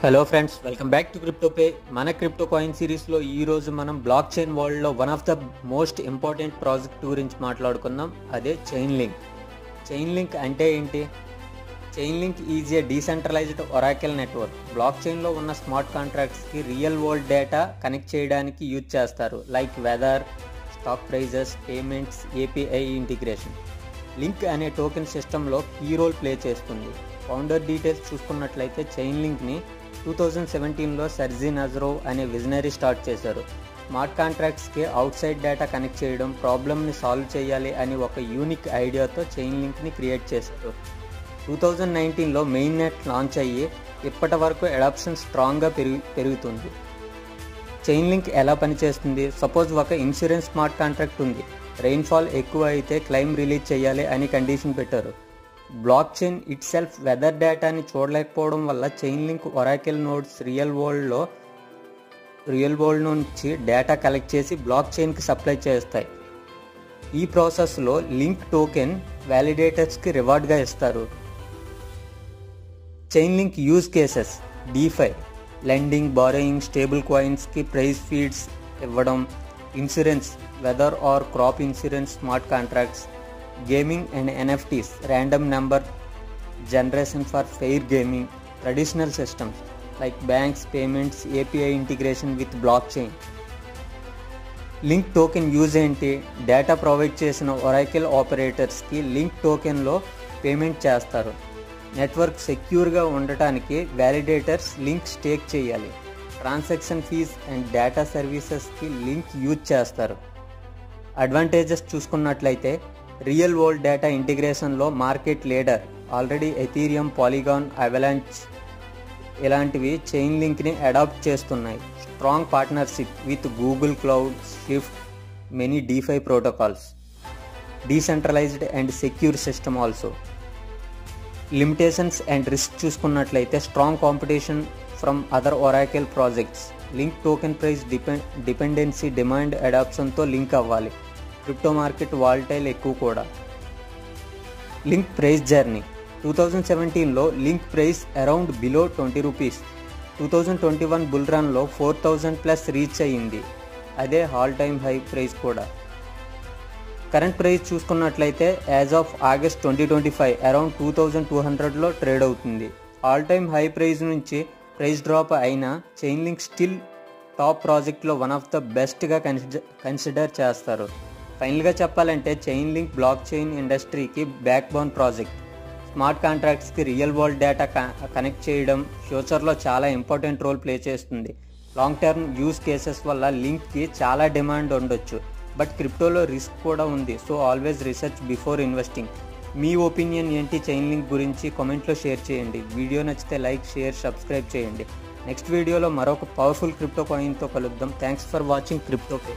Hello friends, welcome back to CryptoPay. మన crypto coin సిరీస్లో ఈరోజు మనం బ్లాక్ చైన్ వరల్డ్లో one of the most important project గురించి మాట్లాడుకుందాం. అదే చైన్ లింక్. చైన్ లింక్ అంటే ఏంటి? Chain link is a decentralised oracle network. Block చైన్లో ఉన్న స్మార్ట్ కాంట్రాక్ట్స్కి రియల్ వరల్డ్ డేటా కనెక్ట్ చేయడానికి యూజ్ చేస్తారు, like weather, stock prices, payments, API integration. Link అనే టోకెన్ సిస్టంలో కీ రోల్ ప్లే చేస్తుంది. ఫౌండర్ డీటెయిల్స్ చూసుకున్నట్లయితే చైన్ లింక్ని 2017లో సెర్జీ నజరోవ్ అనే విజనరీ స్టార్ట్ చేశారు. స్మార్ట్ కాంట్రాక్ట్స్కి అవుట్ సైడ్ డేటా కనెక్ట్ చేయడం, ప్రాబ్లమ్ని సాల్వ్ చేయాలి అని ఒక యూనిక్ ఐడియాతో చైన్ లింక్ని క్రియేట్ చేశారు. 2019లో మెయిన్ నెట్ లాంచ్ అయ్యి ఇప్పటి వరకు అడాప్షన్ స్ట్రాంగ్గా పెరుగుతుంది. చైన్ లింక్ ఎలా పనిచేస్తుంది? సపోజ్ ఒక ఇన్సూరెన్స్ స్మార్ట్ కాంట్రాక్ట్ ఉంది. రెయిన్ఫాల్ ఎక్కువ అయితే క్లెయిమ్ రిలీజ్ చేయాలి అని కండిషన్ పెట్టారు. Block chain itself weather డేటాని చూడలేకపోవడం వల్ల chain link oracle nodes real world నుంచి డేటా కలెక్ట్ చేసి బ్లాక్ చైన్కి సప్లై చేస్తాయి. ఈ ప్రాసెస్లో లింక్ టోకెన్ వ్యాలిడేటర్స్కి రివార్డ్గా ఇస్తారు. Chain link use cases: DeFi, lending, borrowing, stable కాయిన్స్కి ప్రైస్ ఫీడ్స్ ఇవ్వడం, insurance, weather or crop insurance smart contracts, gaming and NFTs, random number generation for fair gaming, traditional systems like banks, payments, API integration with blockchain. Link token use ఏంటి? Data provide చేసిన oracle ఆపరేటర్స్కి link టోకెన్లో payment చేస్తారు. Network సెక్యూర్గా ఉండటానికి validators link stake చేయాలి. Transaction fees and data సర్వీసెస్కి link use చేస్తారు. అడ్వాంటేజెస్ చూసుకున్నట్లయితే రియల్ వరల్డ్ డేటా ఇంటిగ్రేషన్లో market leader. Already Ethereum, Polygon, Avalanche ఇలాంటివి చైన్ లింక్ని అడాప్ట్ చేస్తున్నాయి. Strong partnership with Google Cloud, Swift, many DeFi protocols. Decentralised and secure system also. Limitations and risk చూసుకున్నట్లయితే strong competition from other oracle projects. Link token price dependency, demand అడాప్షన్తో link అవ్వాలి. Crypto market volatile ఎక్కువ కూడా. Link price journey: 2017లో link price around below 20 rupees. 2021 bull రన్లో 4000+ reach అయ్యింది. అదే all time high price కూడా. కరెంట్ ప్రైస్ చూసుకున్నట్లయితే యాజ్ ఆఫ్ ఆగస్ట్ 2025 అరౌండ్ 2200లో ట్రేడ్ అవుతుంది. ఆల్ టైమ్ హై ప్రైస్ నుంచి ప్రైస్ డ్రాప్ అయినా చైన్ లింక్ స్టిల్ టాప్ ప్రాజెక్ట్లో వన్ ఆఫ్ ద బెస్ట్గా కన్సిడర్ చేస్తారు. ఫైనల్గా చెప్పాలంటే చైన్ లింక్ బ్లాక్ చైన్ ఇండస్ట్రీకి బ్యాక్ బోన్ ప్రాజెక్ట్. స్మార్ట్ కాంట్రాక్ట్స్కి రియల్ వరల్డ్ డేటా కనెక్ట్ చేయడం ఫ్యూచర్లో చాలా ఇంపార్టెంట్ రోల్ ప్లే చేస్తుంది. లాంగ్ టర్మ్ యూజ్ కేసెస్ వల్ల లింక్కి చాలా డిమాండ్ ఉండొచ్చు, బట్ క్రిప్టోలో రిస్క్ కూడా ఉంది. So always research before investing. మీ ఒపీనియన్ ఏంటి చైన్ లింక్ గురించి? కామెంట్లో షేర్ చేయండి. వీడియో నచ్చితే లైక్, షేర్, సబ్స్క్రైబ్ చేయండి. నెక్స్ట్ వీడియోలో మరొక పవర్ఫుల్ క్రిప్టో కాయిన్తో కలుద్దాం. Thanks for watching క్రిప్టోపే.